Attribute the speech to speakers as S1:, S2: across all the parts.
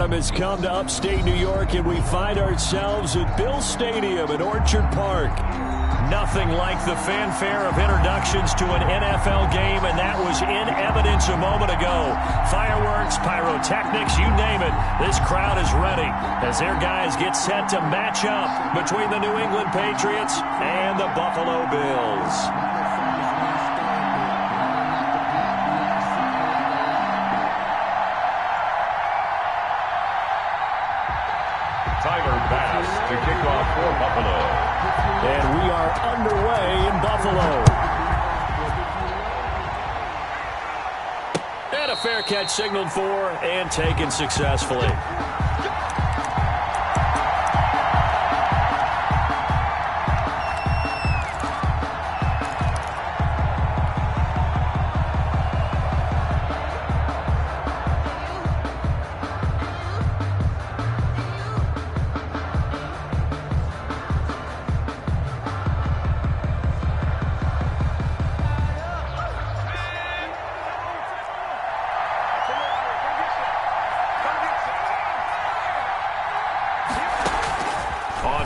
S1: autumn has come to upstate New York, and we find ourselves at Bill Stadium in Orchard Park. Nothing like the fanfare of introductions to an NFL game, and that was in evidence a moment ago. Fireworks, pyrotechnics, you name it. This crowd is ready as their guys get set to match up between the New England Patriots and the Buffalo Bills.
S2: Tyler Bass to kick off for Buffalo.
S1: And we are underway in Buffalo. And a fair catch signaled for and taken successfully.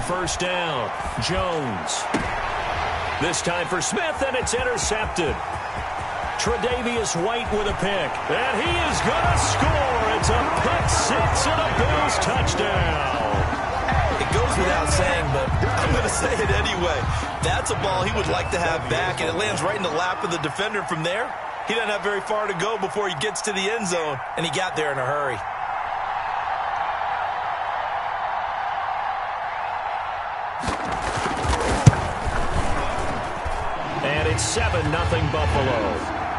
S1: First down, Jones. This time for Smith, and it's intercepted. Tre'Davious White with a pick, and he is going to score. It's a pick six and a Bills touchdown.
S3: It goes without saying, but I'm going to say it anyway. That's a ball he would like to have back, and it lands right in the lap of the defender from there. He doesn't have very far to go before he gets to the end zone, and he got there in a hurry.
S1: It's 7-0 Buffalo.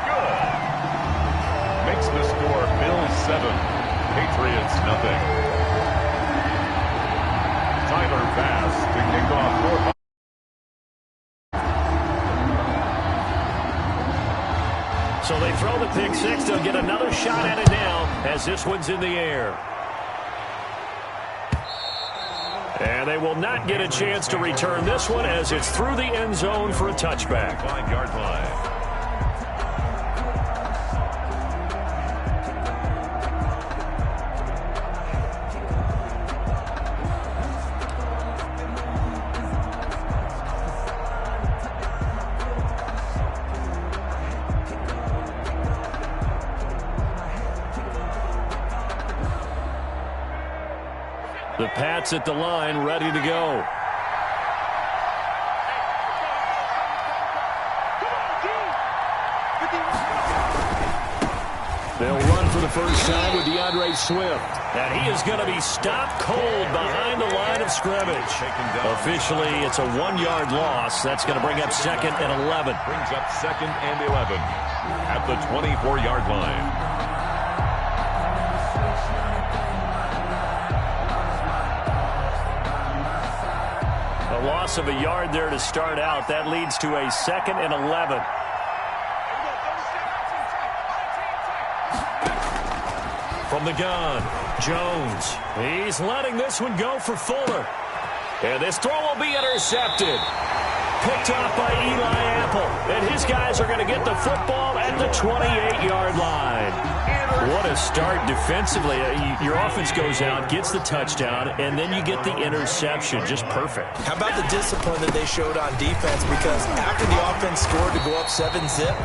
S2: Good. Makes the score Bills 7, Patriots 0. Tyler Bass to kick off for Buffalo.
S1: So they throw the pick six. They'll get another shot at it now as this one's in the air. And they will not get a chance to return this one as it's through the end zone for a touchback.
S2: 5-yard line.
S1: The Pats at the line, ready to go. They'll run for the first time with DeAndre Swift. And he is going to be stopped cold behind the line of scrimmage. Officially, it's a 1-yard loss. That's going to bring up 2nd and 11.
S2: Brings up 2nd and 11 at the 24-yard line.
S1: A loss of a yard there to start out. That leads to a 2nd and 11. From the gun, Jones. He's letting this one go for Fuller. And this throw will be intercepted. Picked off by Eli Apple. And his guys are going to get the football at the 28-yard line. What a start defensively. Your offense goes out, gets the touchdown, and then you get the interception. Just perfect.
S3: How about the discipline that they showed on defense? Because after the offense scored to go up 7-zip,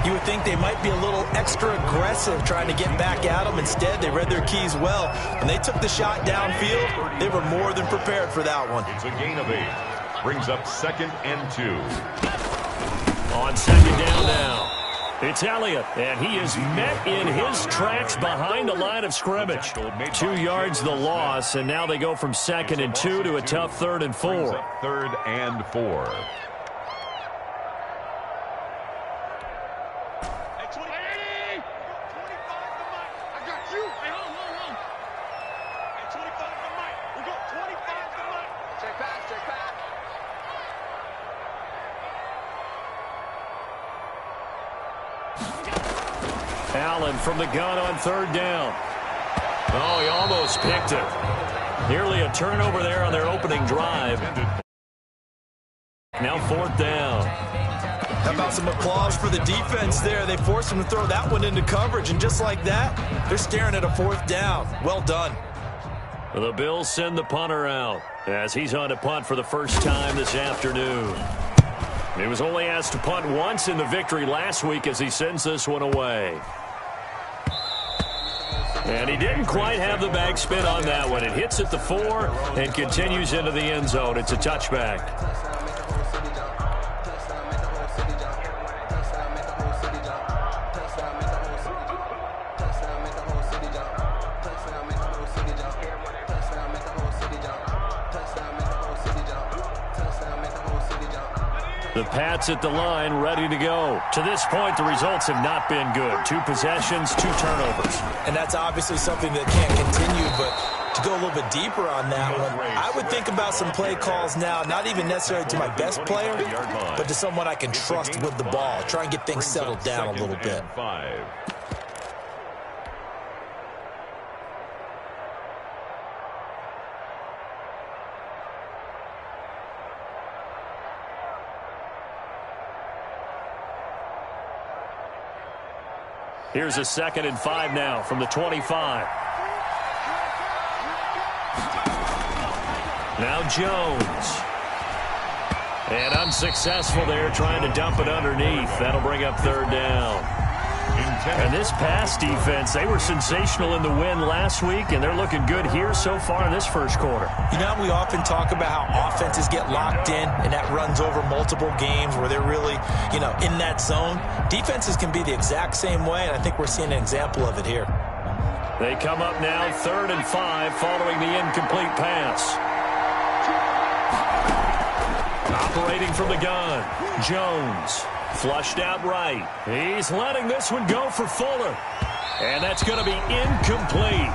S3: you would think they might be a little extra aggressive trying to get back at them. Instead, they read their keys well. When they took the shot downfield, they were more than prepared for that one.
S2: It's a gain of 8. Brings up 2nd and 2.
S1: On 2nd down now. It's Elliott, and he is met in his tracks behind the line of scrimmage. 2 yards the loss, and now they go from 2nd and 2 to a tough 3rd and 4.
S2: 3rd and 4.
S1: Allen from the gun on 3rd down. Oh, he almost picked it. Nearly a turnover there on their opening drive. Now 4th down.
S3: How about some applause for the defense there? They forced him to throw that one into coverage, and just like that, they're staring at a 4th down. Well done.
S1: The Bills send the punter out as he's on to punt for the first time this afternoon. He was only asked to punt once in the victory last week as he sends this one away. And he didn't quite have the bag spin on that one. It hits at the 4 and continues into the end zone. It's a touchback. The Pats at the line, ready to go. To this point, the results have not been good. 2 possessions, 2 turnovers. And that's obviously something that can't continue, but to go a little bit deeper on that one, I would think about some play calls now, not even necessarily to my best player, but to someone I can trust with the ball. Try and get things settled down a little bit. Here's a 2nd and 5 now from the 25. Now Jones. And unsuccessful there trying to dump it underneath. That'll bring up 3rd down. And this pass defense, they were sensational in the win last week, and they're looking good here so far in this first quarter. You know, we often talk about how offenses get locked in, and that runs over multiple games where they're really, in that zone. Defenses can be the exact same way, and I think we're seeing an example of it here. They come up now 3rd and 5 following the incomplete pass. Operating from the gun, Jones. Flushed out right. He's letting this one go for Fuller. And that's going to be incomplete.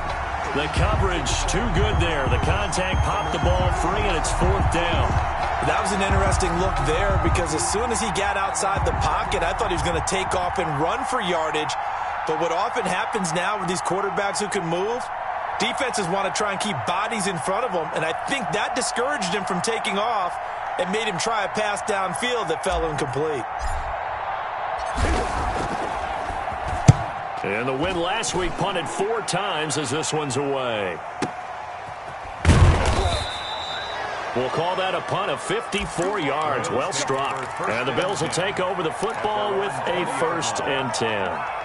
S1: The coverage too good there. The contact popped the ball free, and it's 4th down. That was an interesting look there because as soon as he got outside the pocket, I thought he was going to take off and run for yardage. But what often happens now with these quarterbacks who can move, defenses want to try and keep bodies in front of them, and I think that discouraged him from taking off and made him try a pass downfield that fell incomplete. And the win last week punted 4 times as this one's away. We'll call that a punt of 54 yards. Well struck. And the Bills will take over the football with a 1st and 10.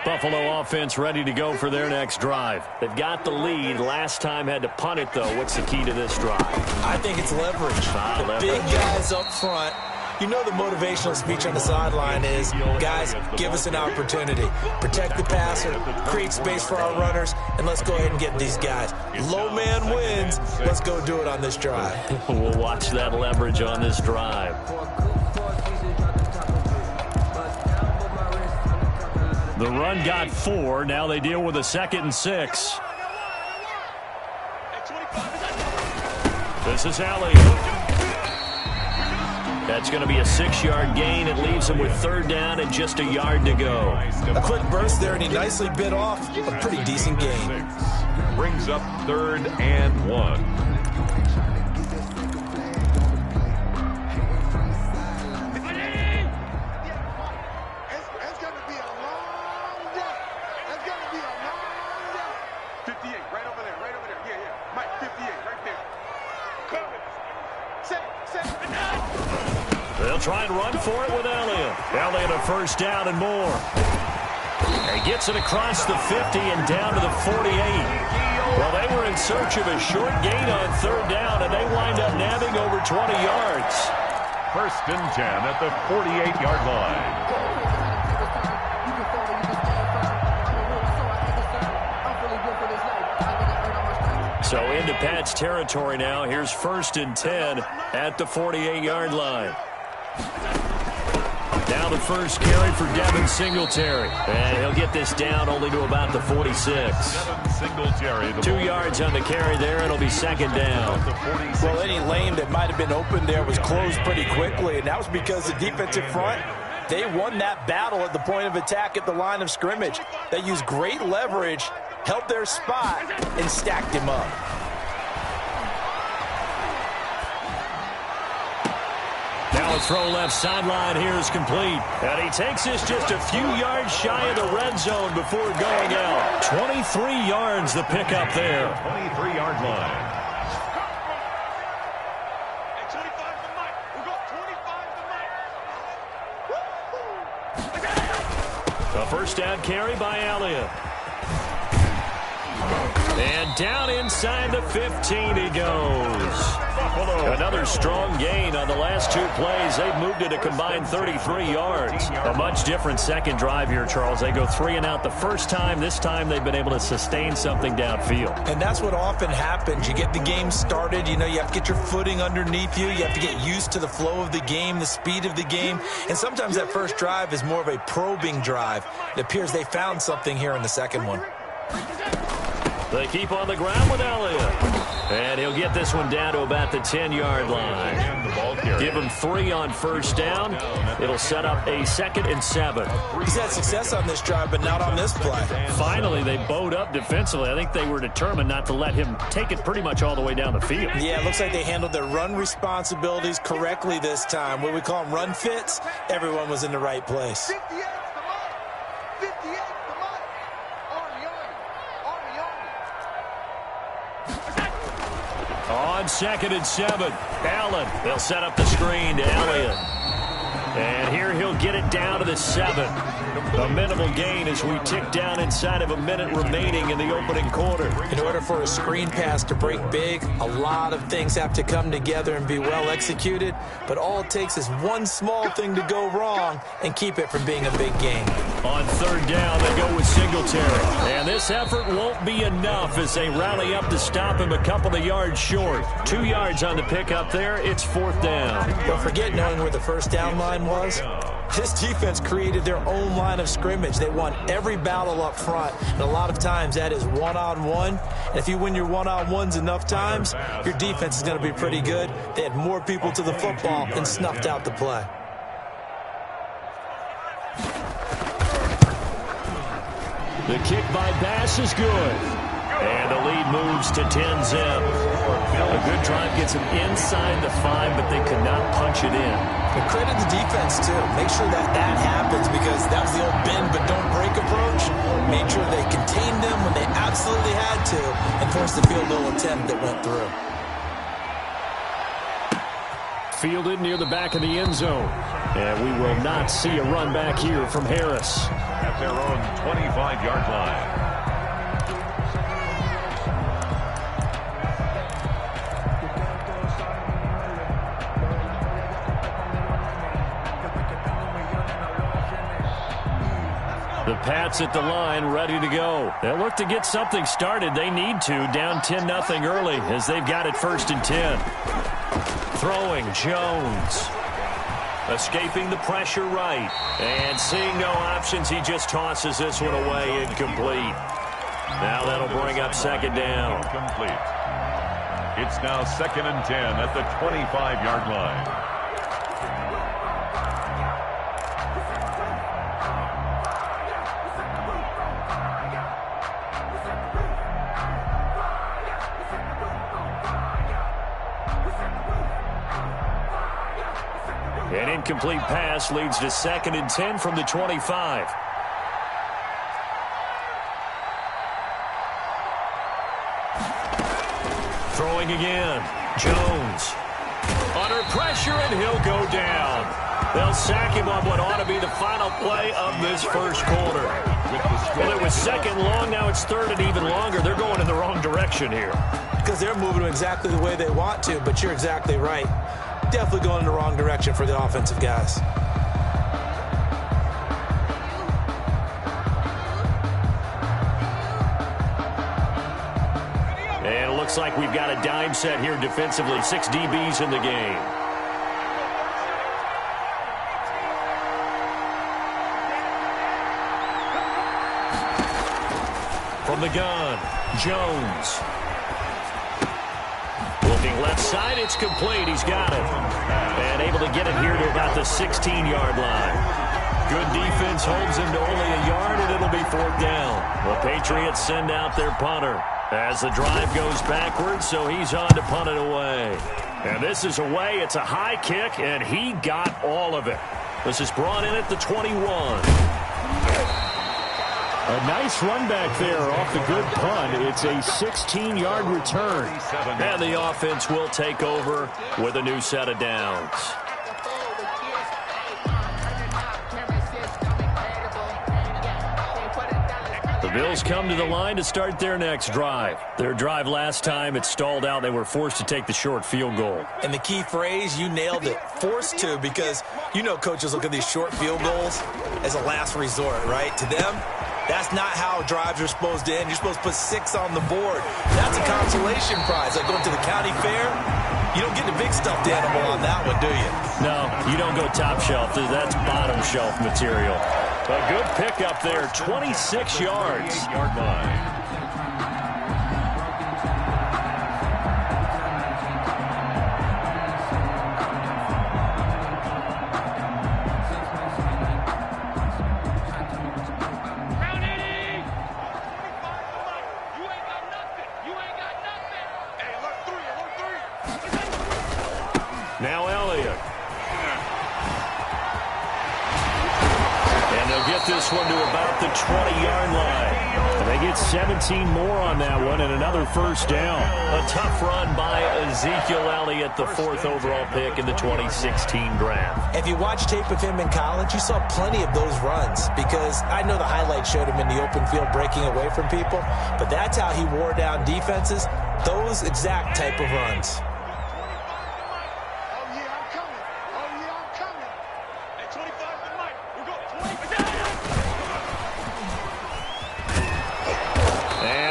S1: Buffalo offense ready to go for their next drive. They've got the lead. Last time had to punt it, though. What's the key to this drive? I think it's leverage. The big guys up front. You know the motivational speech on the sideline is, guys, give us an opportunity. Protect the passer, create space for our runners, and let's go ahead and get these guys. Low man wins. Let's go do it on this drive. We'll watch that leverage on this drive. The run got 4. Now they deal with a 2nd and 6. This is Elliott. That's going to be a 6-yard gain. It leaves him with 3rd down and just a yard to go. A quick burst there, and he nicely bit off a pretty decent gain.
S2: Brings up 3rd and 1.
S1: They'll try and run for it with Elliott. Elliott a 1st down and more. He gets it across the 50 and down to the 48. Well, they were in search of a short gain on 3rd down, and they wind up nabbing over 20 yards.
S2: 1st and 10 at the 48-yard line.
S1: So into Pats territory now. Here's 1st and 10 at the 48-yard line. Now the first carry for Devin Singletary. And he'll get this down only to about the 46.
S2: Singletary,
S1: 2 yards on the carry there. It'll be 2nd down.
S3: Well, any lane that might have been open there was closed pretty quickly, and that was because the defensive front, they won that battle at the point of attack at the line of scrimmage. They used great leverage, held their spot, and stacked him up.
S1: Now Now a throw left sideline here is complete. And he takes this just a few yards shy of the red zone before going out. 23 yards the pickup there.
S2: 23-yard line.
S1: A first down carry by Elliott. And down inside the 15 he goes. Another strong gain on the last two plays. They've moved it a combined 33 yards. A much different second drive here, Charles. They go 3 and out the first time. This time they've been able to sustain something downfield.
S3: And that's what often happens. You get the game started. You know, you have to get your footing underneath you. You have to get used to the flow of the game, the speed of the game. And sometimes that first drive is more of a probing drive. It appears they found something here in the second one.
S1: They keep on the ground with Elliott. And he'll get this one down to about the 10-yard line. Give him 3 on first down. It'll set up a 2nd and 7.
S3: He's had success on this drive, but not on this play.
S1: Finally, they bowed up defensively. I think they were determined not to let him take it pretty much all the way down the field.
S3: Yeah, it looks like they handled their run responsibilities correctly this time. What we call them run fits, everyone was in the right place.
S1: On 2nd and 7, Allen. They'll set up the screen to Elliott. And here he'll get it down to the 7. A minimal gain as we tick down inside of a minute remaining in the opening quarter.
S3: In order for a screen pass to break big, a lot of things have to come together and be well executed. But all it takes is one small thing to go wrong and keep it from being a big gain.
S1: On 3rd down, they go with Singletary. And this effort won't be enough as they rally up to stop him a couple of yards short. 2 yards on the pickup there. It's 4th down.
S3: Don't forget knowing where the first down line was. This defense created their own line of scrimmage. They won every battle up front, and a lot of times that is one-on-one. And if you win your one-on-ones enough times, your defense is going to be pretty good. They had more people to the football and snuffed out the play.
S1: The kick by Bass is good. And the lead moves to 10-zip. A good drive gets them inside the 5, but they could not punch it in.
S3: And credit the defense, too. Make sure that happens because that was the old bend but don't break approach. Made sure they contained them when they absolutely had to and forced the field goal attempt that went through.
S1: Fielded near the back of the end zone. And we will not see a run back here from Harris.
S2: At their own 25-yard line.
S1: The Pats at the line, ready to go. They'll look to get something started. They need to, down 10-0 early as they've got it 1st and 10. Throwing, Jones. Escaping the pressure right. And seeing no options, he just tosses this one away, incomplete. Now that'll bring up 2nd down.
S2: Incomplete. It's now 2nd and 10 at the 25-yard line.
S1: An incomplete pass leads to 2nd and 10 from the 25. Throwing again. Jones. Under pressure, and he'll go down. They'll sack him on what ought to be the final play of this first quarter. Well, it was 2nd long. Now it's 3rd and even longer. They're going in the wrong direction here.
S3: Because they're moving exactly the way they want to, but you're exactly right. Definitely going in the wrong direction for the offensive guys.
S1: And it looks like we've got a dime set here defensively. 6 DBs in the game. From the gun, Jones. Looking left side, it's complete. He's got it. And able to get it here to about the 16-yard line. Good defense holds him to only a yard, and it'll be 4th down. The Patriots send out their punter as the drive goes backwards, so he's on to punt it away. And this is away. It's a high kick, and he got all of it. This is brought in at the 21. A nice run back there off the good punt. It's a 16-yard return. And the offense will take over with a new set of downs. The Bills come to the line to start their next drive. Their drive last time, it stalled out. They were forced to take the short field goal.
S3: And the key phrase, you nailed it, forced to, because you know coaches look at these short field goals as a last resort, right? To them, that's not how drives are supposed to end. You're supposed to put 6 on the board. That's a consolation prize. Like going to the county fair, you don't get the big stuffed animal on that one, do you?
S1: No, you don't go top shelf. That's bottom shelf material. A good pickup there, 26 yards.
S2: 8-yard line.
S1: Now Elliott. And they'll get this one to about the 20-yard line. And they get 17 more on that one and another first down. A tough run by Ezekiel Elliott, the 4th overall pick in the 2016 draft.
S3: If you watch tape of him in college, you saw plenty of those runs, because I know the highlights showed him in the open field breaking away from people, but that's how he wore down defenses, those exact type of runs.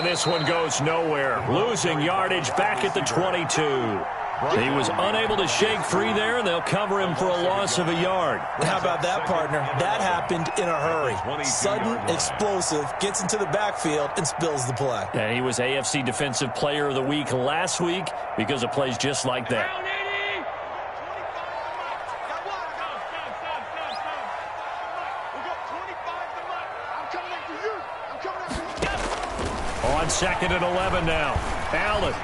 S1: This one goes nowhere. Losing yardage back at the 22. He was unable to shake free there, and they'll cover him for a loss of a yard.
S3: How about that, partner? That happened in a hurry. Sudden, explosive, gets into the backfield, and spills the play.
S1: And he was AFC Defensive Player of the Week last week because of plays just like that. On 2nd and 11 now. Allen.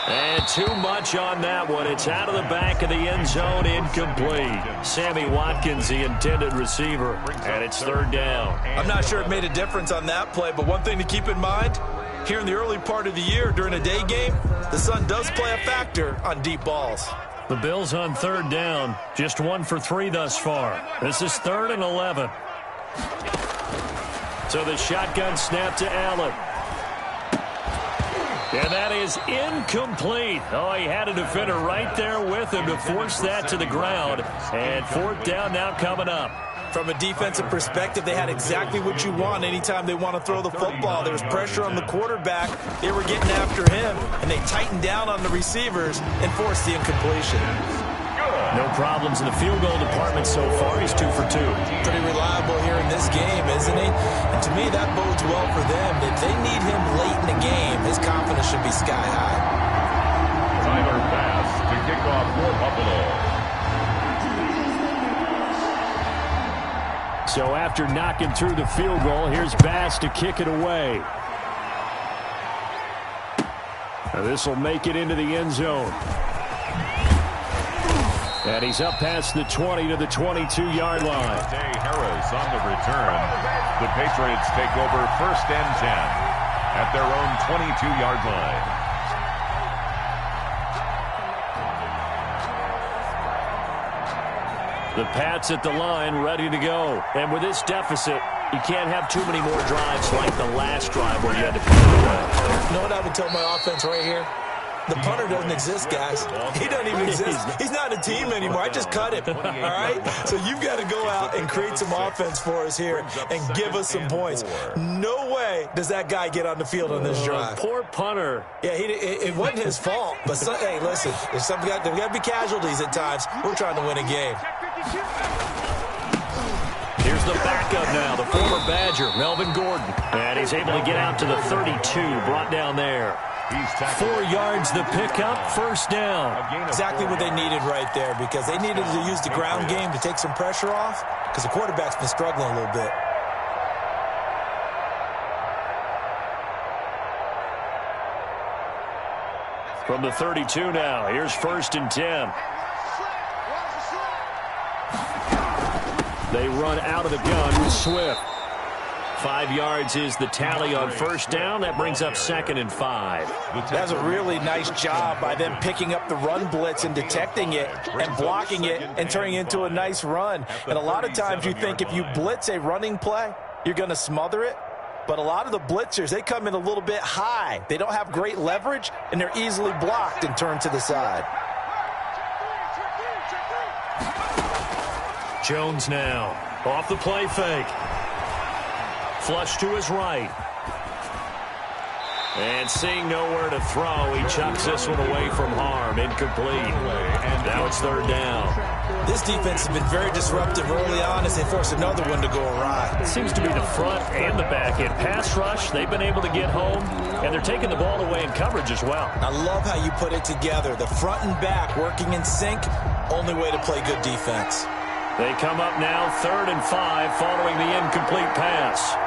S1: And too much on that one. It's out of the back of the end zone, incomplete. Sammy Watkins, the intended receiver, and it's 3rd down.
S3: I'm not sure it made a difference on that play, but one thing to keep in mind, here in the early part of the year during a day game, the sun does play a factor on deep balls.
S1: The Bills on 3rd down, just 1 for 3 thus far. This is 3rd and 11. So the shotgun snap to Allen. And that is incomplete. Oh, he had a defender right there with him to force that to the ground. And 4th down now coming up.
S3: From a defensive perspective, they had exactly what you want anytime they want to throw the football. There was pressure on the quarterback. They were getting after him, and they tightened down on the receivers and forced the incompletion.
S1: No problems in the field goal department so far. He's 2 for 2.
S3: Pretty reliable here in this game, isn't he? And to me, that bodes well for them. If they need him late in the game, his confidence should be sky high.
S2: Tyler Bass to kick off for Buffalo.
S1: So after knocking through the field goal, here's Bass to kick it away. Now this will make it into the end zone. And he's up past the 20 to the 22-yard line.
S2: Day Harris on the return. The Patriots take over 1st and 10 at their own 22-yard line.
S1: The Pats at the line, ready to go. And with this deficit, you can't have too many more drives like the last drive where you had to put it away.
S3: You know what I would tell my offense right here? The punter doesn't exist, guys. He doesn't even exist. He's not a team anymore. I just cut him, all right? So you've got to go out and create some offense for us here and give us some points. No way does that guy get on the field on this drive.
S1: Poor punter.
S3: Yeah, it wasn't his fault. But, hey, listen, there's got to be casualties at times. We're trying to win a game.
S1: Here's the backup now, the former Badger, Melvin Gordon. And he's able to get out to the 32, brought down there. 4 yards the pickup, 1st down.
S3: Exactly what they needed right there, because they needed to use the ground game to take some pressure off, because the quarterback's been struggling a little bit.
S1: From the 32 now, here's 1st and 10. They run out of the gun with Swift. 5 yards is the tally on 1st down. That brings up 2nd and 5.
S3: That's a really nice job by them picking up the run blitz and detecting it and blocking it and turning it into a nice run. And a lot of times you think if you blitz a running play, you're going to smother it. But a lot of the blitzers, they come in a little bit high. They don't have great leverage, and they're easily blocked and turned to the side.
S1: Jones now off the play fake. Flush to his right. And seeing nowhere to throw, he chucks this one away from harm. Incomplete. And now it's 3rd down.
S3: This defense has been very disruptive early on as they force another one to go awry.
S1: It seems to be the front and the back end. Pass rush, they've been able to get home, and they're taking the ball away in coverage as well.
S3: I love how you put it together. The front and back working in sync, only way to play good defense.
S1: They come up now 3rd and 5 following the incomplete pass.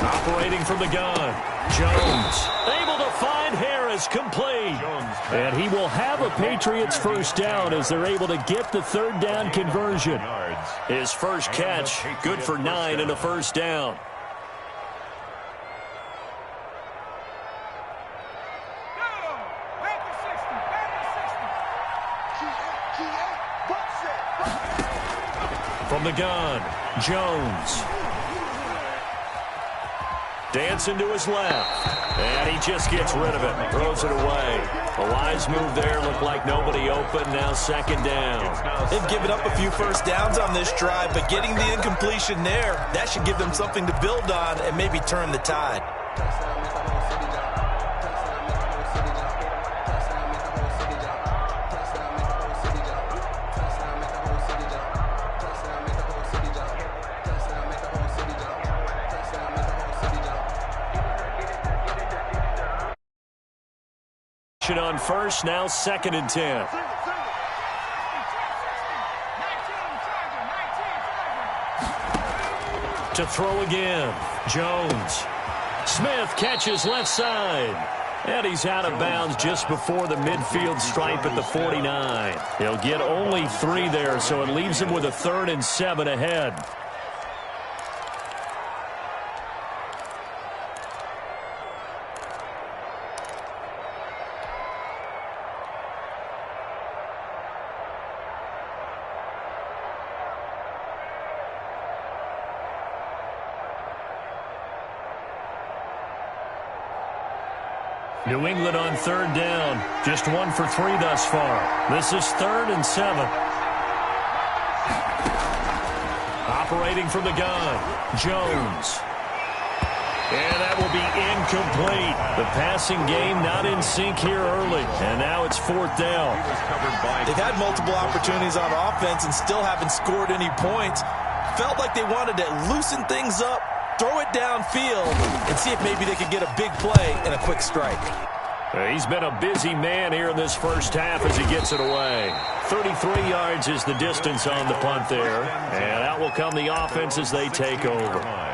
S1: Operating from the gun, Jones able to find Harris, complete. And he will have a Patriots 1st down as they're able to get the 3rd down conversion. His first catch, good for 9 and a 1st down. From the gun, Jones. Dancing to his left. And he just gets rid of it. Throws it away. A wise move there. Looked like nobody open. Now 2nd down.
S3: They've given up a few 1st downs on this drive, but getting the incompletion there, that should give them something to build on and maybe turn the tide.
S1: On 1st, now 2nd and 10. To throw again, Jones. Smith catches left side. And he's out of bounds just before the midfield stripe at the 49. He'll get only 3 there, so it leaves him with a 3rd and 7 ahead. New England on 3rd down. Just 1 for 3 thus far. This is 3rd and 7. Operating from the gun, Jones. And that will be incomplete. The passing game not in sync here early. And now it's 4th down.
S3: They've had multiple opportunities on offense and still haven't scored any points. Felt like they wanted to loosen things up, throw it downfield, and see if maybe they could get a big play and a quick strike.
S1: He's been a busy man here in this first half as he gets it away. 33 yards is the distance on the punt there. And out will come the offense as they take over.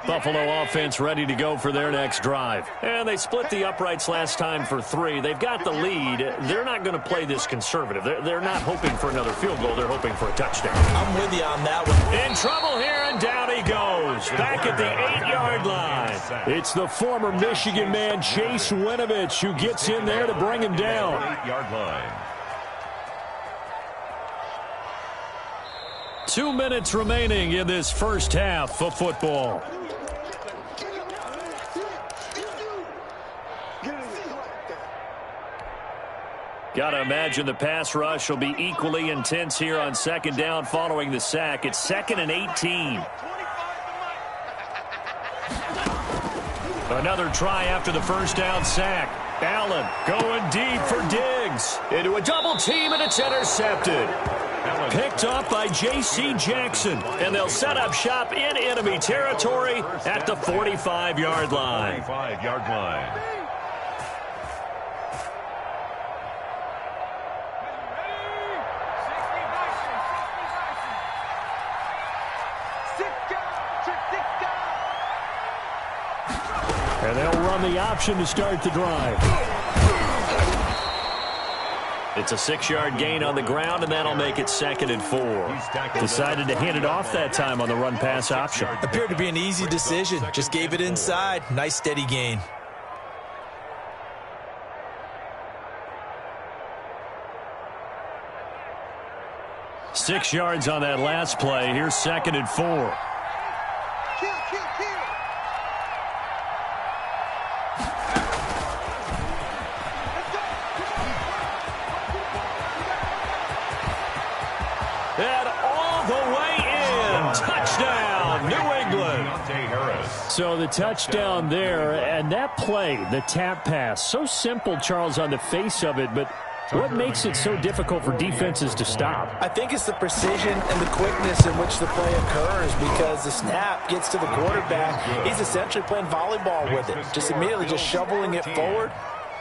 S1: Buffalo offense ready to go for their next drive. And they split the uprights last time for 3. They've got the lead. They're not going to play this conservative. They're not hoping for another field goal. They're hoping for a touchdown.
S3: I'm with you on that one.
S1: In trouble here, and down he goes. Back at the 8-yard line. It's the former Michigan man, Chase Winovich, who gets in there to bring him down.
S2: 8-yard line.
S1: 2 minutes remaining in this first half of football. Got to imagine the pass rush will be equally intense here on 2nd down following the sack. It's 2nd and 18. Another try after the first down sack. Allen going deep for Diggs. Into a double team, and it's intercepted. Picked up by J.C. Jackson, and they'll set up shop in enemy territory at the 45-yard line.
S2: 45-yard line.
S1: option to start the drive. It's a 6-yard gain on the ground, and that'll make it 2nd and 4. Decided to hand it off that time on the run-pass option.
S3: Appeared to be an easy decision. Just gave it inside. Nice, steady gain.
S1: Six yards on that last play. Here's 2nd and 4. And all the way in. Touchdown, New England. So the touchdown there, and that play, the tap pass, so simple, Charles, on the face of it, but what makes it so difficult for defenses to stop?
S3: I think it's the precision and the quickness in which the play occurs, because the snap gets to the quarterback. He's essentially playing volleyball with it, just immediately just shoveling it forward.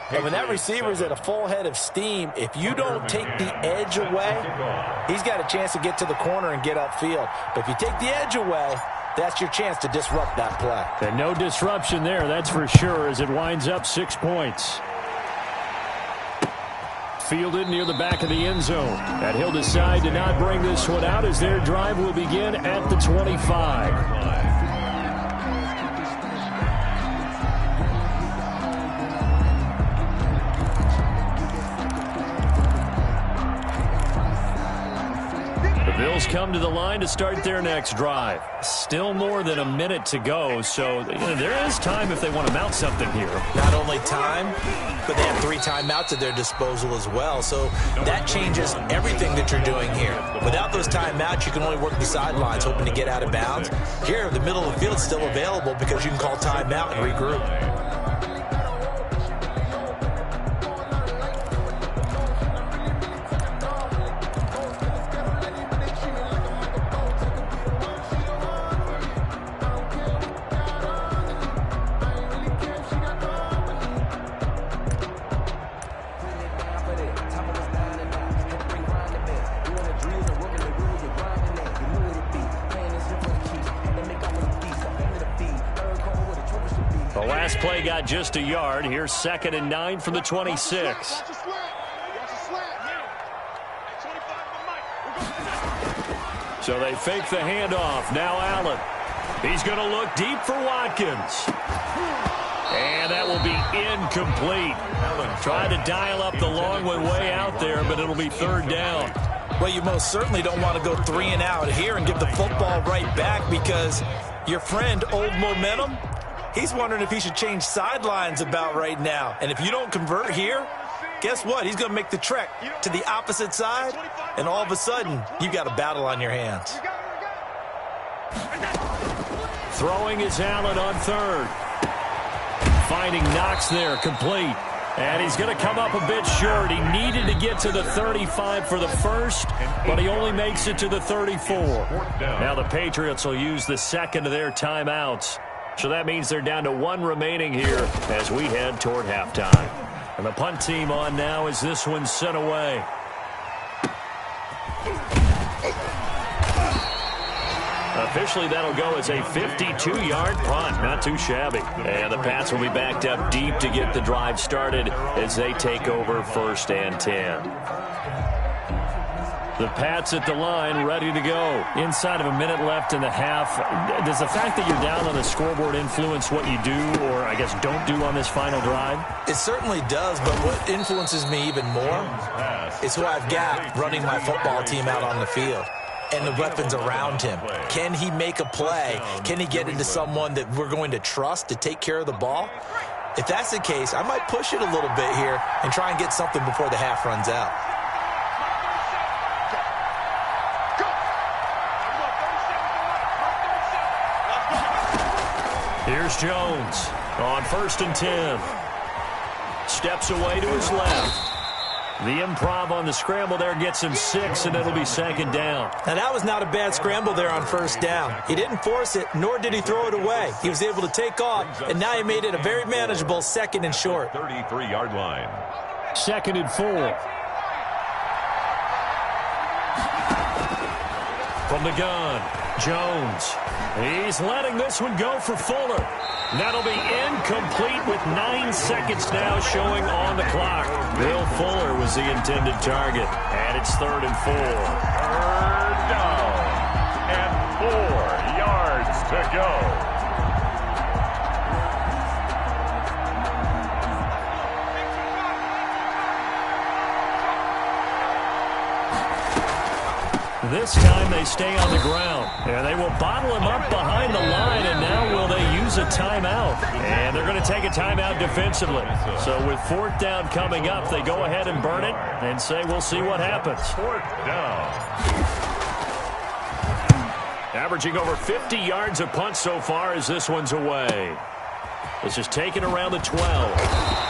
S3: And when that receiver's at a full head of steam, if you don't take the edge away, he's got a chance to get to the corner and get upfield. But if you take the edge away, that's your chance to disrupt that play.
S1: And no disruption there, that's for sure, as it winds up 6 points. Fielded near the back of the end zone. And he'll decide to not bring this one out as their drive will begin at the 25. Bills come to the line to start their next drive. Still more than a minute to go, so there is time if they want to mount something here.
S3: Not only time, but they have 3 timeouts at their disposal as well, so that changes everything that you're doing here. Without those timeouts, you can only work the sidelines, hoping to get out of bounds. Here, the middle of the field is still available because you can call timeout and regroup.
S1: Play got just a yard. Here's 2nd and 9 from the 26. So they fake the handoff. Now Allen. He's going to look deep for Watkins. And that will be incomplete. Trying to dial up the long one way out there, but it'll be 3rd down.
S3: Well, you most certainly don't want to go 3 and out here and give the football right back, because your friend, Old Momentum, he's wondering if he should change sidelines about right now. And if you don't convert here, guess what? He's going to make the trek to the opposite side, and all of a sudden, you got a battle on your hands.
S1: Throwing is Allen on 3rd. Finding Knox there, complete. And he's going to come up a bit short. He needed to get to the 35 for the first, but he only makes it to the 34. Now the Patriots will use the 2nd of their timeouts. So that means they're down to 1 remaining here as we head toward halftime. And the punt team on now as this one's sent away. Officially, that'll go as a 52-yard punt. Not too shabby. And the Pats will be backed up deep to get the drive started as they take over 1st and 10. The Pats at the line, ready to go. Inside of a minute left in the half. Does the fact that you're down on the scoreboard influence what you do, or I guess don't do on this final drive?
S3: It certainly does, but what influences me even more is who I've got running my football team out on the field and the weapons around him. Can he make a play? Can he get into someone that we're going to trust to take care of the ball? If that's the case, I might push it a little bit here and try and get something before the half runs out.
S1: Here's Jones on 1st and 10. Steps away to his left. The improv on the scramble there gets him 6, and it'll be 2nd down.
S3: Now, that was not a bad scramble there on 1st down. He didn't force it, nor did he throw it away. He was able to take off, and now he made it a very manageable 2nd and short.
S2: 33-yard line.
S1: 2nd and 4. From the gun, Jones. He's letting this one go for Fuller. That'll be incomplete with 9 seconds now showing on the clock. Will Fuller was the intended target. And it's 3rd and 4.
S2: 3rd down and 4 yards to go.
S1: This time they stay on the ground. And they will bottle him up behind the line, and now will they use a timeout? And they're going to take a timeout defensively. So with 4th down coming up, they go ahead and burn it and say we'll see what happens.
S2: 4th down.
S1: Averaging over 50 yards a punt so far as this one's away. This is taken around the 12.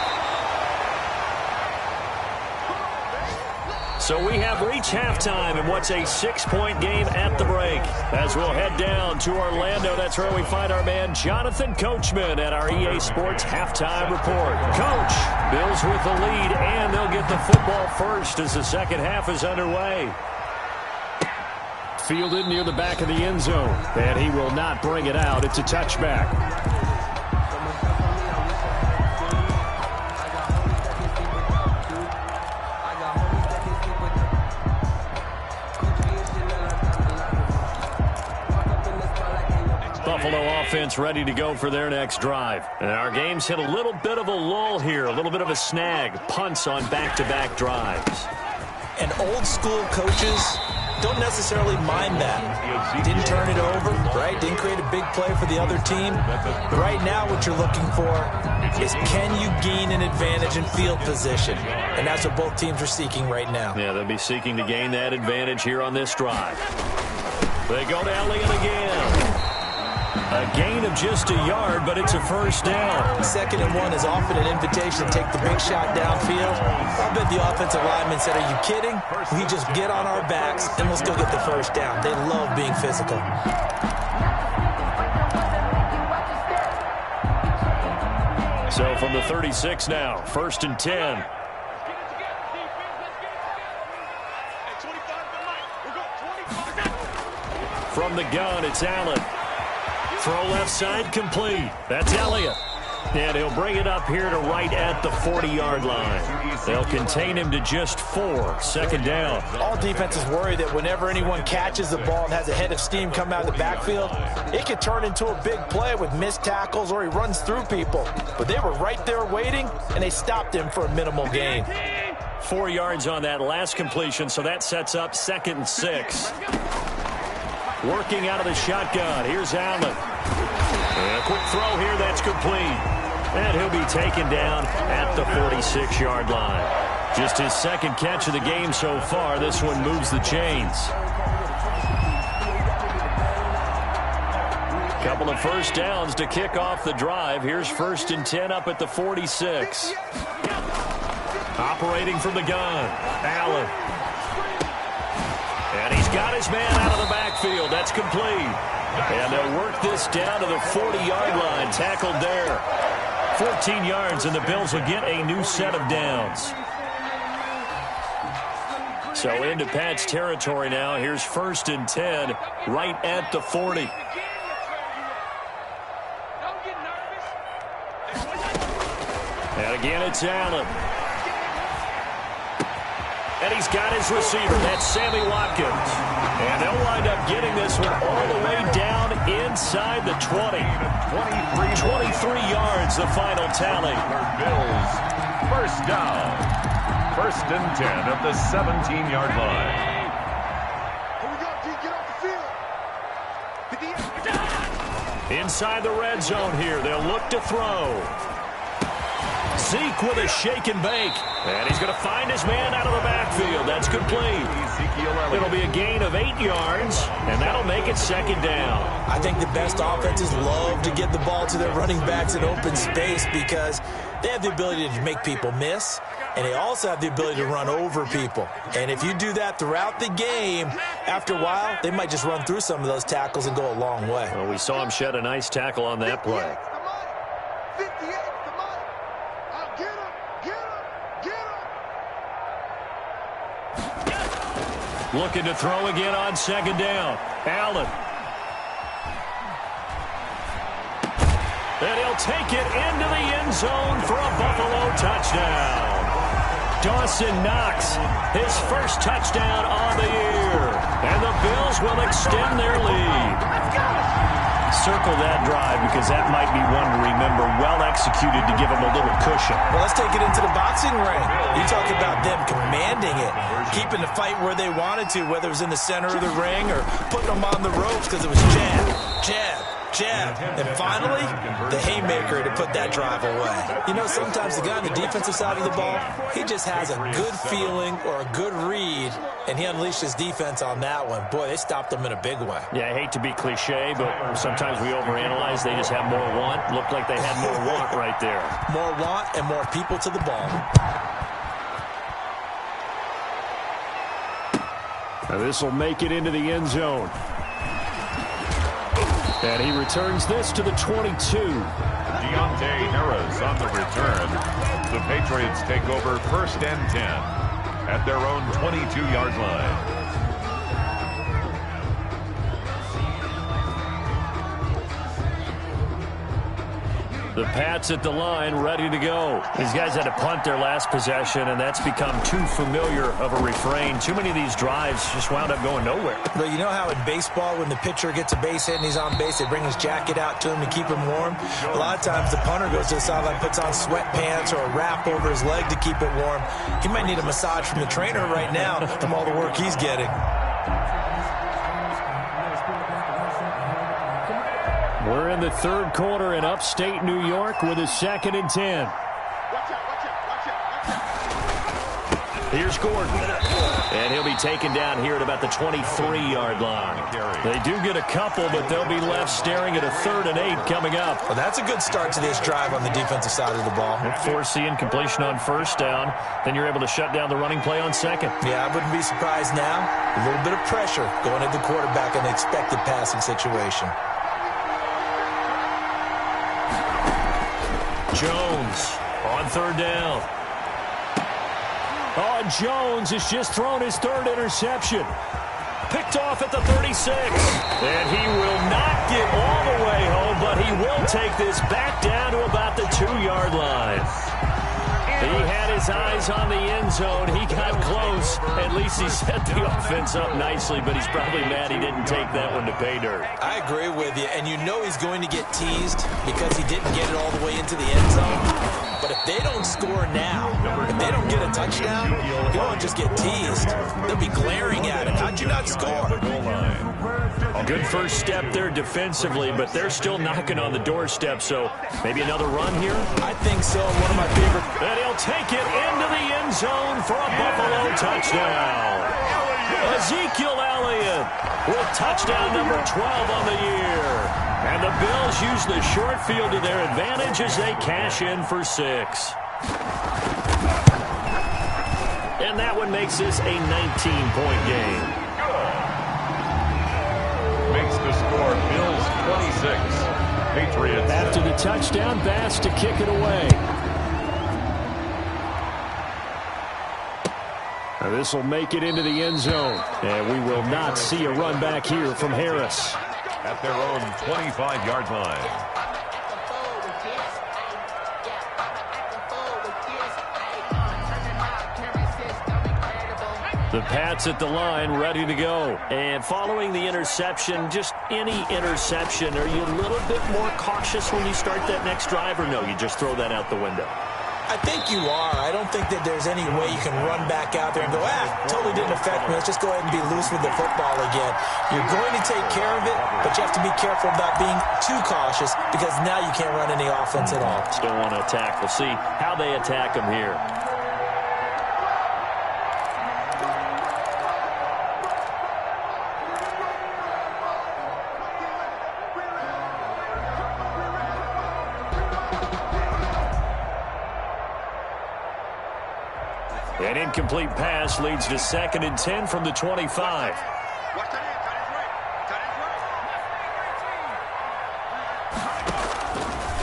S1: So we have reached halftime in what's a 6-point game at the break. As we'll head down to Orlando, that's where we find our man Jonathan Coachman at our EA Sports Halftime Report. Coach, Bills with the lead, and they'll get the football first as the second half is underway. Fielded near the back of the end zone, and he will not bring it out. It's a touchback. Buffalo offense ready to go for their next drive. And our game's hit a little bit of a lull here, a little bit of a snag. Punts on back-to-back drives.
S3: And old school coaches don't necessarily mind that. Didn't turn it over, right? Didn't create a big play for the other team. But right now what you're looking for is can you gain an advantage in field position? And that's what both teams are seeking right now.
S1: Yeah, they'll be seeking to gain that advantage here on this drive. They go to Elliott again. A gain of just a yard, but it's a first down.
S3: 2nd and 1 is often an invitation to take the big shot downfield. I bet the offensive lineman said, are you kidding? We just get on our backs and let's go get the first down. They love being physical.
S1: So from the 36 now, 1st and 10. From the gun, it's Allen. Throw left side complete. That's Elliott. And he'll bring it up here to right at the 40-yard line. They'll contain him to just 4. 2nd down.
S3: All defenses worry that whenever anyone catches the ball and has a head of steam come out of the backfield, it could turn into a big play with missed tackles or he runs through people. But they were right there waiting, and they stopped him for a minimal gain.
S1: 4 yards on that last completion, so that sets up 2nd and 6. Working out of the shotgun. Here's Allen. And a quick throw here. That's complete. And he'll be taken down at the 46-yard line. Just his 2nd catch of the game so far. This one moves the chains. Couple of first downs to kick off the drive. Here's 1st and 10 up at the 46. Operating from the gun. Allen. And he's got his man out of the backfield. That's complete. And they'll work this down to the 40-yard line. Tackled there. 14 yards, and the Bills will get a new set of downs. So into Pat's territory now. Here's 1st and 10 right at the 40. And again, it's Allen. And he's got his receiver. That's Sammy Watkins. And they'll wind up getting this one all the way down inside the 20. 23 yards, the final tally.
S2: Bills, first down. 1st and 10 at the 17-yard line.
S1: Inside the red zone here. They'll look to throw. Zeke with a shake and bake. And he's going to find his man out of the backfield. That's complete. It'll be a gain of 8 yards, and that'll make it 2nd down.
S3: I think the best offenses love to get the ball to their running backs in open space because they have the ability to make people miss, and they also have the ability to run over people. And if you do that throughout the game, after a while, they might just run through some of those tackles and go a long way.
S1: Well, we saw him shed a nice tackle on that play. Looking to throw again on second down. Allen. And he'll take it into the end zone for a Buffalo touchdown. Dawson Knox, his first touchdown on the year. And the Bills will extend their lead. Circle that drive because that might be one to remember. Well executed to give them a little cushion.
S3: Well, let's take it into the boxing ring. You talk about them commanding it, keeping the fight where they wanted to, whether it was in the center of the ring or putting them on the ropes because it was jab, jab, jab. And finally, the haymaker to put that drive away. You know, sometimes the guy on the defensive side of the ball, he just has a good feeling or a good read, and he unleashed his defense on that one. Boy, they stopped him in a big way.
S1: Yeah, I hate to be cliche, but sometimes we overanalyze. They just have more want. Looked like they had more want right there.
S3: More want and more people to the ball.
S1: Now this will make it into the end zone. And he returns this to the 22.
S2: Deontay Harris on the return. The Patriots take over 1st and 10 at their own 22-yard line.
S1: The Pats at the line, ready to go. These guys had to punt their last possession, and that's become too familiar of a refrain. Too many of these drives just wound up going nowhere.
S3: But you know how in baseball, when the pitcher gets a base hit and he's on base, they bring his jacket out to him to keep him warm? A lot of times the punter goes to the sideline, puts on sweatpants or a wrap over his leg to keep it warm. He might need a massage from the trainer right now from all the work he's getting.
S1: We're in the third quarter in upstate New York with a 2nd and 10. Here's Gordon. And he'll be taken down here at about the 23-yard line. They do get a couple, but they'll be left staring at a 3rd and 8 coming up.
S3: Well, that's a good start to this drive on the defensive side of the ball.
S1: Force the incompletion on 1st down. Then you're able to shut down the running play on 2nd.
S3: Yeah, I wouldn't be surprised now. A little bit of pressure going at the quarterback in an expected passing situation.
S1: Jones on 3rd down. Oh, and Jones has just thrown his 3rd interception. Picked off at the 36. And he will not get all the way home, but he will take this back down to about the 2-yard line. He had his eyes on the end zone. He got close. At least he set the offense up nicely, but he's probably mad he didn't take that one to pay dirt.
S3: I agree with you, and you know he's going to get teased because he didn't get it all the way into the end zone. But if they don't score now, if they don't get a touchdown, he won't just get teased. They'll be glaring at him. How'd you not score?
S1: A good first step there defensively, but they're still knocking on the doorstep, so maybe another run here?
S3: I think so. One of my favorite.
S1: And he'll take it into the end zone for a Buffalo touchdown. Ezekiel Elliott with touchdown number 12 on the year. And the Bills use the short field to their advantage as they cash in for 6. And that one makes this a 19-point game.
S2: Makes the score Bills 26. Patriots.
S1: After the touchdown, Bass to kick it away. Now this will make it into the end zone. And we will not see a run back here from Harris.
S2: At their own 25-yard line.
S1: The Pats at the line, ready to go. And following the interception, just any interception, are you a little bit more cautious when you start that next drive, or no, you just throw that out the window?
S3: I think you are. I don't think that there's any way you can run back out there and go, totally didn't affect me. Let's just go ahead and be loose with the football again. You're going to take care of it, but you have to be careful about being too cautious because now you can't run any offense at all.
S1: Still want to attack. We'll see how they attack them here. An incomplete pass leads to 2nd and 10 from the 25.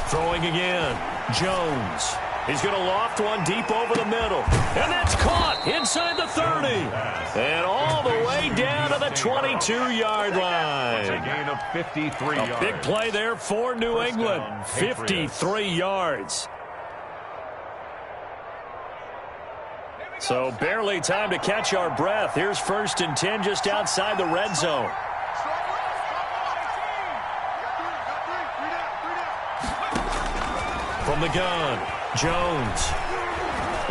S1: Throwing again. Jones. He's going to loft one deep over the middle. And that's caught inside the 30. And all the way down to the 22-yard line.
S2: It's a gain of 53 yards.
S1: Big play there for New England. 53 yards. So barely time to catch our breath. Here's 1st and 10 just outside the red zone. From the gun, Jones.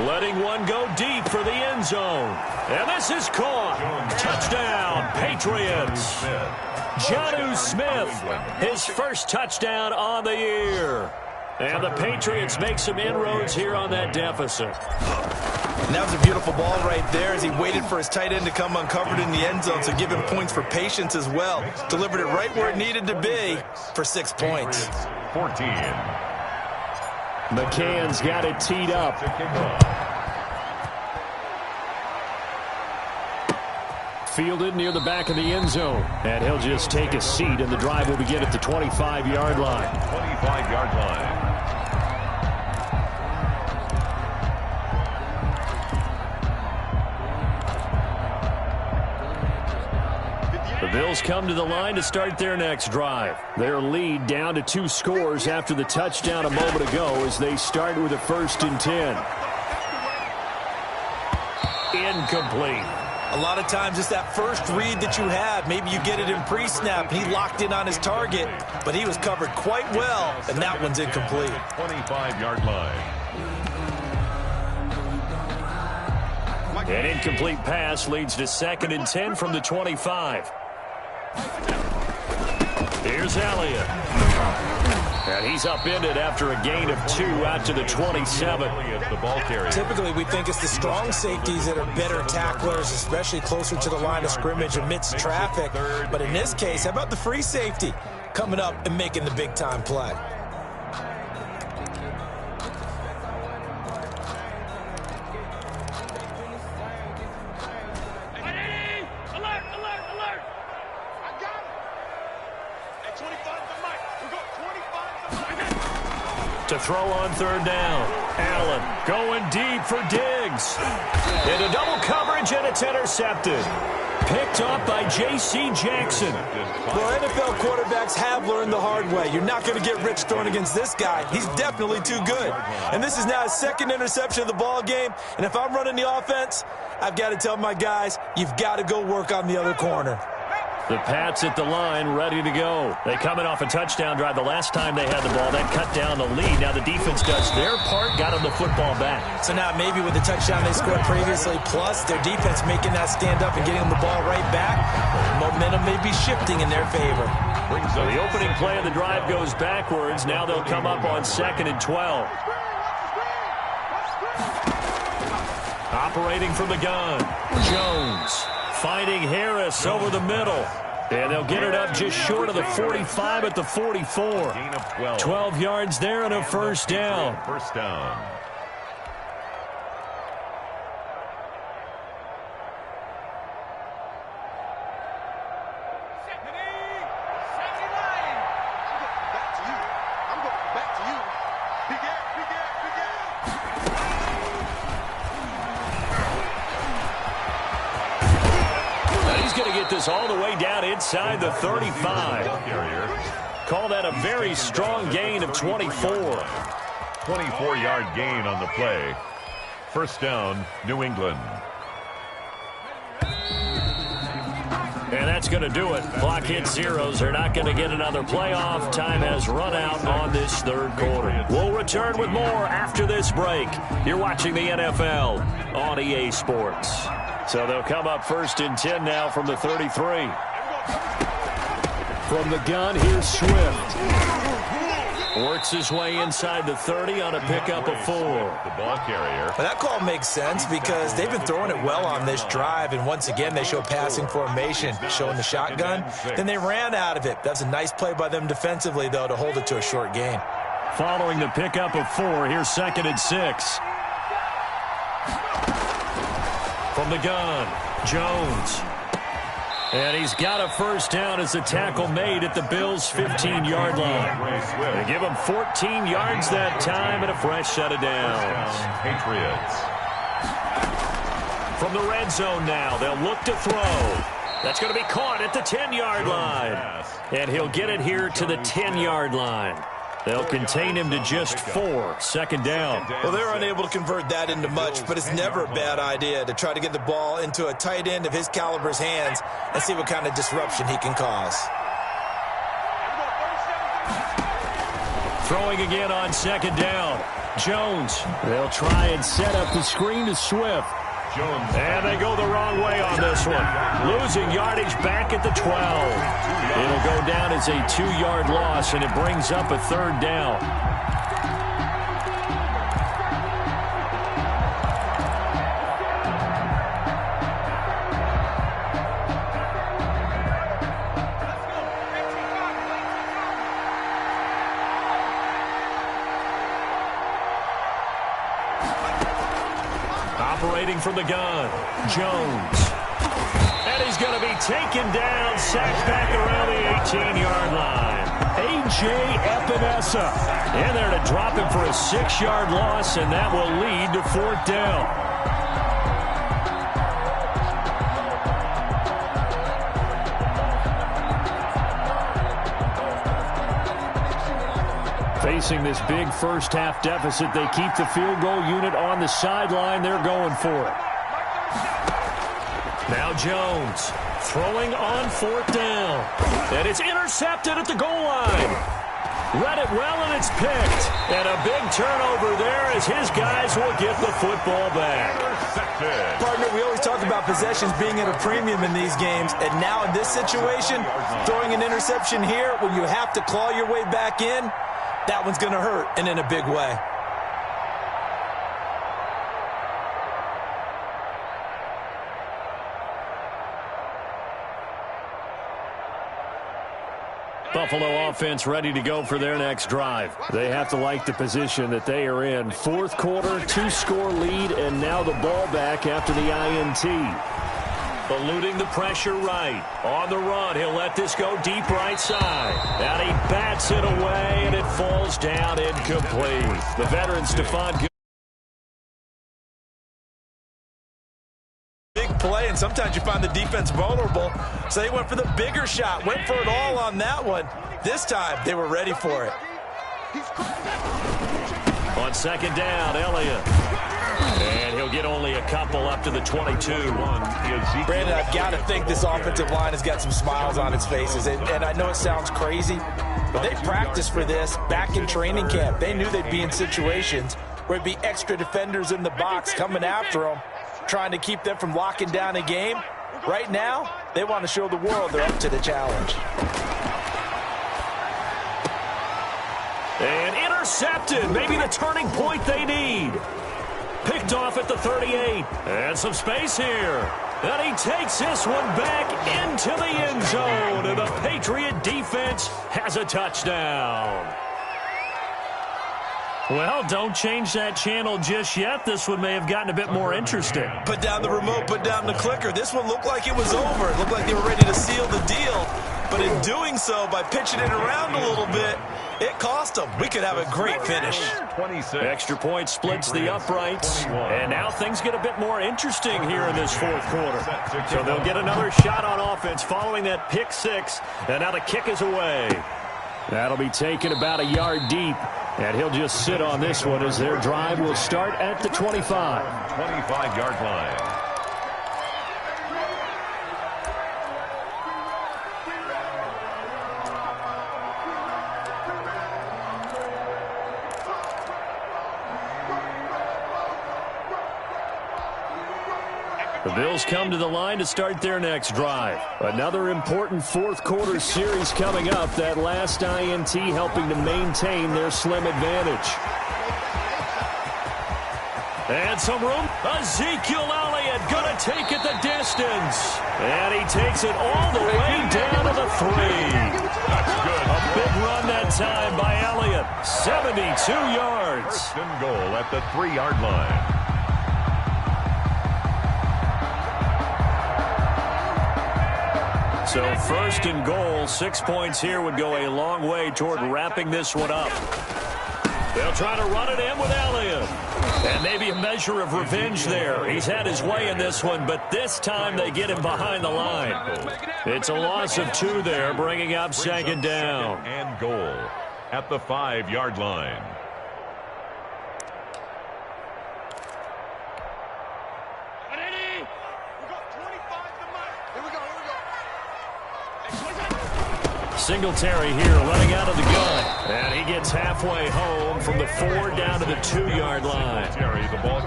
S1: Letting one go deep for the end zone. And this is caught. Touchdown, Patriots. Jonnu Smith, his first touchdown on the year. And the Patriots make some inroads here on that deficit.
S3: And that was a beautiful ball right there as he waited for his tight end to come uncovered in the end zone, so give him points for patience as well. Delivered it right where it needed to be for 6 points.
S2: 14.
S1: McCann's got it teed up. Fielded near the back of the end zone. And he'll just take a seat, and the drive will begin at the 25-yard line.
S2: 25-yard line.
S1: The Bills come to the line to start their next drive. Their lead down to 2 scores after the touchdown a moment ago as they start with a 1st and 10. Incomplete.
S3: A lot of times it's that first read that you have. Maybe you get it in pre-snap. He locked in on his target, but he was covered quite well, and that one's incomplete.
S2: 25-yard line.
S1: An incomplete pass leads to 2nd and 10 from the 25. Here's Elliott. And he's upended after a gain of 2 out to the 27.
S2: The ball carrier.
S3: Typically, we think it's the strong safeties that are better tacklers, especially closer to the line of scrimmage amidst traffic. But in this case, how about the free safety coming up and making the big-time play?
S1: To throw on 3rd down. Allen going deep for Diggs. Into double coverage, and it's intercepted. Picked up by J.C. Jackson.
S3: Well, NFL quarterbacks have learned the hard way. You're not going to get rich throwing against this guy. He's definitely too good. And this is now his 2nd interception of the ball game. And if I'm running the offense, I've got to tell my guys, you've got to go work on the other corner.
S1: The Pats at the line, ready to go. They coming off a touchdown drive the last time they had the ball. That cut down the lead. Now the defense does their part, got them the football back.
S3: So now maybe with the touchdown they scored previously, plus their defense making that stand up and getting them the ball right back, momentum may be shifting in their favor.
S1: So the opening play of the drive goes backwards. Now they'll come up on 2nd and 12. Operating from the gun, Jones. Finding Harris over the middle. And they'll get it up just short of the 45 at the 44.
S2: Gain of 12.
S1: 12 yards there and a 1st down.
S2: 1st down.
S1: This all the way down inside the 35. Call that a very strong gain of 24.
S2: 24-yard gain on the play. 1st down, New England.
S1: And that's going to do it. Clock hits zeros. They're not going to get another playoff. Time has run out on this 3rd quarter. We'll return with more after this break. You're watching the NFL on EA Sports. So they'll come up 1st and 10 now from the 33. From the gun, here's Swift. Works his way inside the 30 on a pickup of 4.
S2: The ball carrier.
S3: Well, that call makes sense because they've been throwing it well on this drive, and once again they show passing formation, showing the shotgun. Then they ran out of it. That's a nice play by them defensively, though, to hold it to a short gain.
S1: Following the pickup of 4, here's 2nd and 6. From the gun, Jones. And he's got a 1st down as the tackle made at the Bills' 15-yard line. They give him 14 yards that time and a fresh set of downs.
S2: Patriots.
S1: From the red zone now, they'll look to throw. That's going to be caught at the 10-yard line. And he'll get it here to the 10-yard line. They'll contain him to just 4. Second down.
S3: Well, they're unable to convert that into much, but it's never a bad idea to try to get the ball into a tight end of his caliber's hands and see what kind of disruption he can cause.
S1: Throwing again on second down. Jones. They'll try and set up the screen to Swift.
S2: Jones.
S1: And they go the wrong way on this one. Losing yardage back at the 12. It'll go down as a 2-yard loss, and it brings up a third down. Operating from the gun, Jones. And he's going to be taken down, sacked back around the 18-yard line. A.J. Epinesa in there to drop him for a 6-yard loss, and that will lead to 4th down. Facing this big first-half deficit, they keep the field goal unit on the sideline. They're going for it. Now Jones throwing on 4th down. And it's intercepted at the goal line. Read it well, and it's picked. And a big turnover there as his guys will get the football back.
S3: Partner, we always talk about possessions being at a premium in these games. And now in this situation, throwing an interception here when you have to claw your way back in, that one's going to hurt, and in a big way.
S1: Buffalo offense ready to go for their next drive. They have to like the position that they are in. 4th quarter, 2-score lead, and now the ball back after the INT. Eluding the pressure right. On the run, he'll let this go deep right side. And he bats it away, and it falls down incomplete. The veteran Stephon.
S3: Big play, and sometimes you find the defense vulnerable. So they went for the bigger shot, went for it all on that one. This time, they were ready for it.
S1: On second down, Elliott. And he'll get only a couple up to the 22.
S3: Brandon, I've got to think this offensive line has got some smiles on its faces. And I know it sounds crazy, but they practiced for this back in training camp. They knew they'd be in situations where it'd be extra defenders in the box coming after them, trying to keep them from locking down a game. Right now, they want to show the world they're up to the challenge.
S1: And intercepted. Maybe the turning point they need. Picked off at the 38. And some space here. And he takes this one back into the end zone. And the Patriot defense has a touchdown. Well, don't change that channel just yet. This one may have gotten a bit more interesting.
S3: Put down the remote, put down the clicker. This one looked like it was over. It looked like they were ready to seal the deal. But in doing so, by pitching it around a little bit, it cost them. We could have a great finish.
S1: Extra point splits the uprights. And now things get a bit more interesting here in this 4th quarter. So they'll get another shot on offense following that pick 6. And now the kick is away. That'll be taken about a yard deep. And he'll just sit on this one as their drive will start at the 25.
S2: 25-yard line.
S1: The Bills come to the line to start their next drive. Another important 4th quarter series coming up. That last INT helping to maintain their slim advantage. And some room. Ezekiel Elliott going to take it the distance. And he takes it all the way down to the 3.
S2: That's good.
S1: A big run that time by Elliott. 72 yards.
S2: First and goal at the 3-yard line.
S1: So 1st and goal, 6 points here would go a long way toward wrapping this one up. They'll try to run it in with Elliott. And maybe a measure of revenge there. He's had his way in this one, but this time they get him behind the line. It's a loss of 2 there, bringing up second down.
S2: And goal at the 5-yard line.
S1: Singletary here letting out of the gun. And he gets halfway home from the 4 down to the 2-yard line.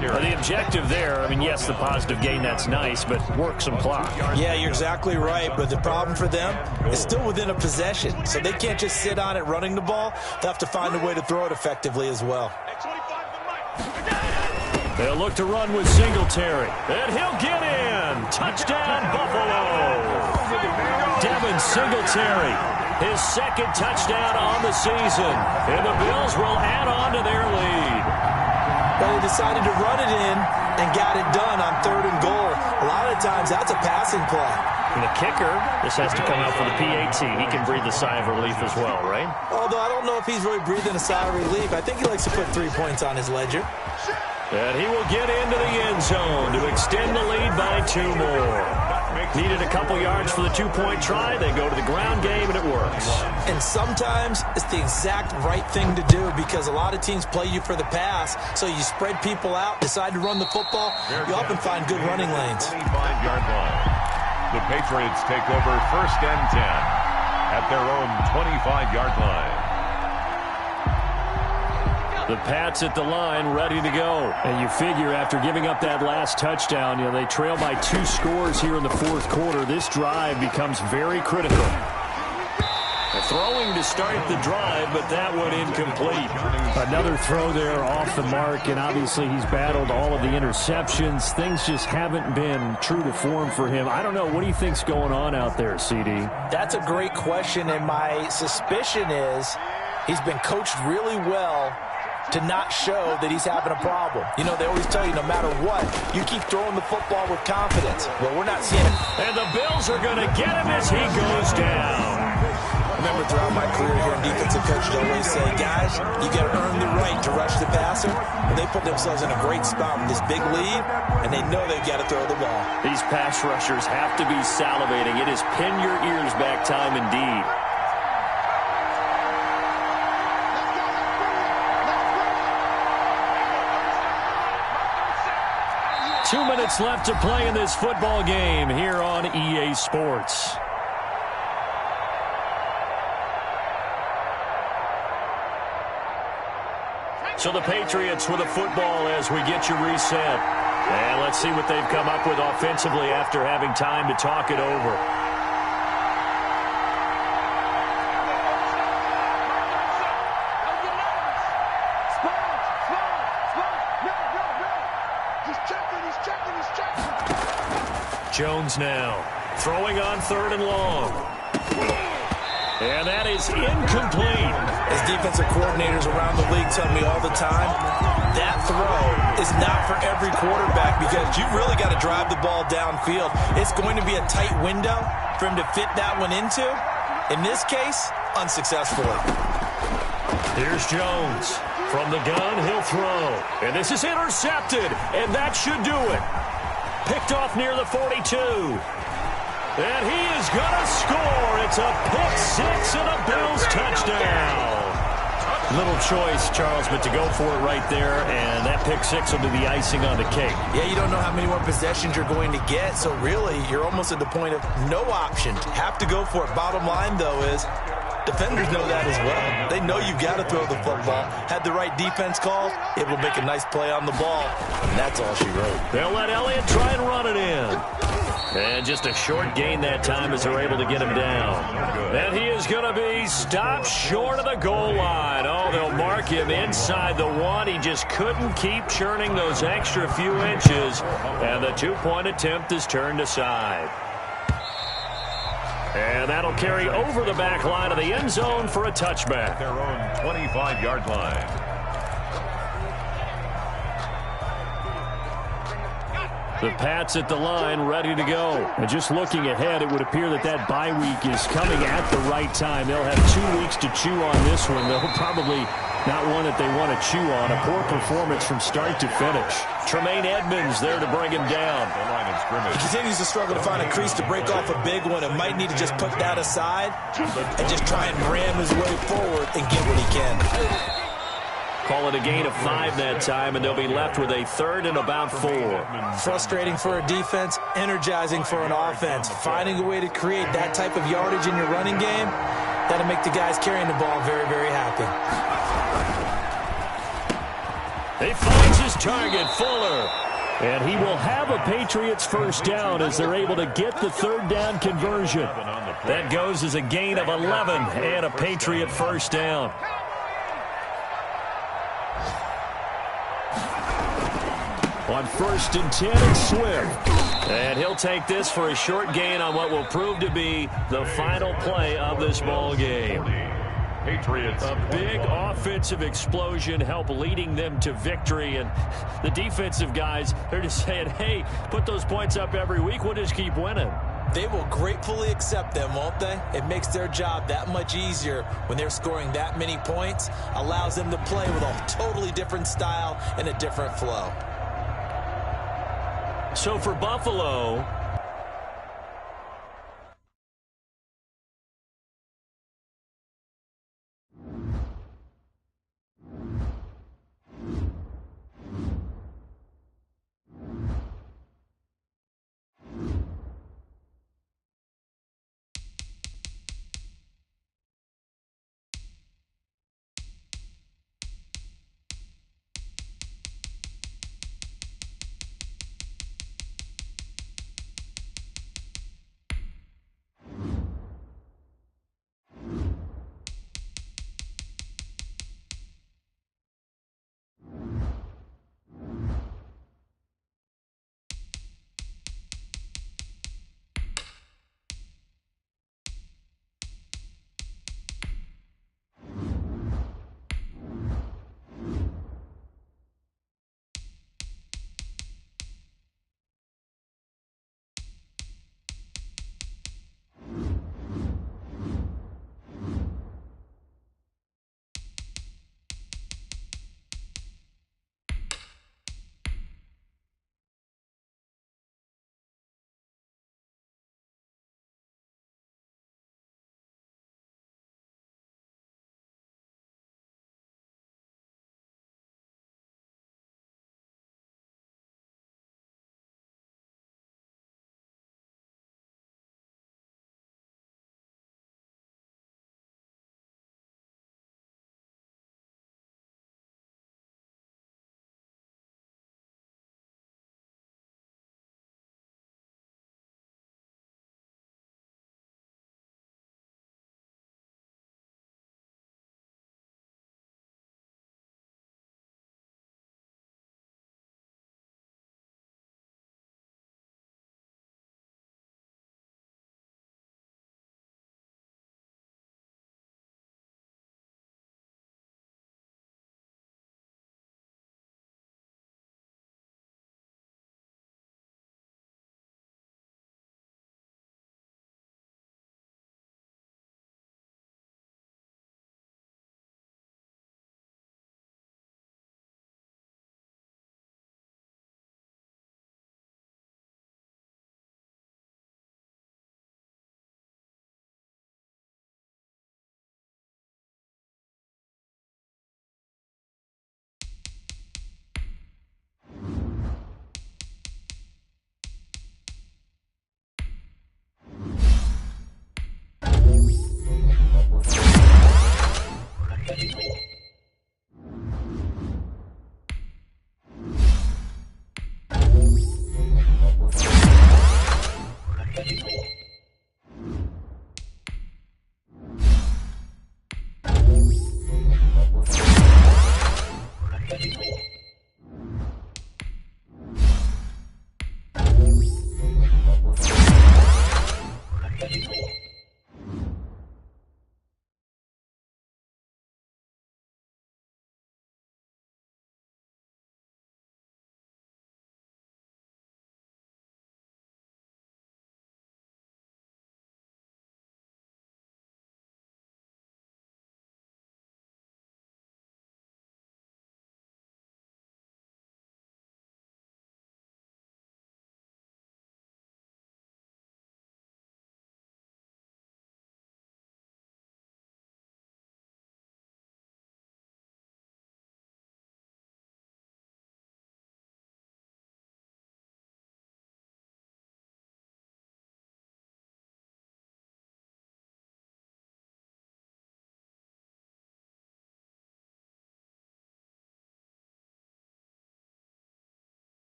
S1: The objective there, I mean, yes, the positive gain, that's nice, but work some clock.
S3: Yeah, you're exactly right, but the problem for them is still within a possession, so they can't just sit on it running the ball. They'll have to find a way to throw it effectively as well.
S1: They'll look to run with Singletary, and he'll get in. Touchdown, Buffalo. Devin Singletary, his second touchdown on the season, and the Bills will add on to their lead.
S3: Well, they decided to run it in and got it done on 3rd and goal. A lot of times, that's a passing play.
S1: And the kicker, this has to come out for the PAT. He can breathe a sigh of relief as well, right?
S3: Although I don't know if he's really breathing a sigh of relief. I think he likes to put 3 points on his ledger.
S1: And he will get into the end zone to extend the lead by 2 more. Needed a couple yards for the 2-point try. They go to the ground game, and it works.
S3: And sometimes it's the exact right thing to do because a lot of teams play you for the pass. So you spread people out, decide to run the football. You often find good running lanes.
S2: 25-yard line. The Patriots take over 1st and 10 at their own 25-yard line.
S1: The Pats at the line, ready to go. And you figure after giving up that last touchdown, you know, they trail by 2 scores here in the 4th quarter. This drive becomes very critical. Throwing to start the drive, but that one incomplete.
S4: Another throw there off the mark, and obviously he's battled all of the interceptions. Things just haven't been true to form for him. I don't know. What do you think's going on out there, CD?
S3: That's a great question, and my suspicion is he's been coached really well to not show that he's having a problem. You know, they always tell you no matter what, you keep throwing the football with confidence. Well, we're not seeing it.
S1: And the Bills are going to get him as he goes down.
S3: I remember throughout my career here in defensive coaches always say, guys, you got to earn the right to rush the passer. And they put themselves in a great spot with this big lead, and they know they've got to throw the ball.
S1: These pass rushers have to be salivating. It is pin your ears back time indeed. Two minutes left to play in this football game here on EA Sports. So the Patriots with a football as we get you reset. And let's see what they've come up with offensively after having time to talk it over. Jones now throwing on 3rd and long. And that is incomplete.
S3: As defensive coordinators around the league tell me all the time, that throw is not for every quarterback because you've really got to drive the ball downfield. It's going to be a tight window for him to fit that one into. In this case, unsuccessfully.
S1: Here's Jones. From the gun, he'll throw. And this is intercepted, and that should do it. Picked off near the 42. And he is going to score. It's a pick-6 and a Bills touchdown. Little choice, Charles, but to go for it right there, and that pick-6 will be the icing on the cake.
S3: Yeah, you don't know how many more possessions you're going to get, so really you're almost at the point of no option. Have to go for it. Bottom line, though, is defenders know that as well. They know you've got to throw the football. Had the right defense call, able to make a nice play on the ball, and that's all she wrote.
S1: They'll let Elliott try and run it in. And just a short gain that time as they're able to get him down. And he is going to be stopped short of the goal line. Oh, they'll mark him inside the 1. He just couldn't keep churning those extra few inches. And the 2-point attempt is turned aside. And that'll carry over the back line of the end zone for a touchback.
S2: Their own 25-yard line.
S4: The Pats at the line, ready to go. And just looking ahead, it would appear that that bye week is coming at the right time. They'll have 2 weeks to chew on this one. They'll probably Not one that they want to chew on. A poor performance from start to finish.
S1: Tremaine Edmonds there to bring him down.
S2: The line of scrimmage.
S3: He continues to struggle to find a crease to break off a big one and might need to just put that aside and just try and ram his way forward and get what he can.
S1: Call it a gain of 5 that time, and they'll be left with a 3rd and about 4.
S3: Frustrating for a defense, energizing for an offense. Finding a way to create that type of yardage in your running game, that'll make the guys carrying the ball very, very happy.
S1: He finds his target, Fuller.
S4: And he will have a Patriots first down as they're able to get the 3rd down conversion.
S1: That goes as a gain of 11 and a Patriot first down.
S4: On 1st and 10, it's Swift.
S1: And he'll take this for a short gain on what will prove to be the final play of this ball game.
S2: Patriots.
S1: A big offensive explosion helped leading them to victory. And the defensive guys, they're just saying, hey, put those points up every week. We'll just keep winning.
S3: They will gratefully accept them, won't they? It makes their job that much easier when they're scoring that many points. Allows them to play with a totally different style and a different flow.
S1: So for Buffalo,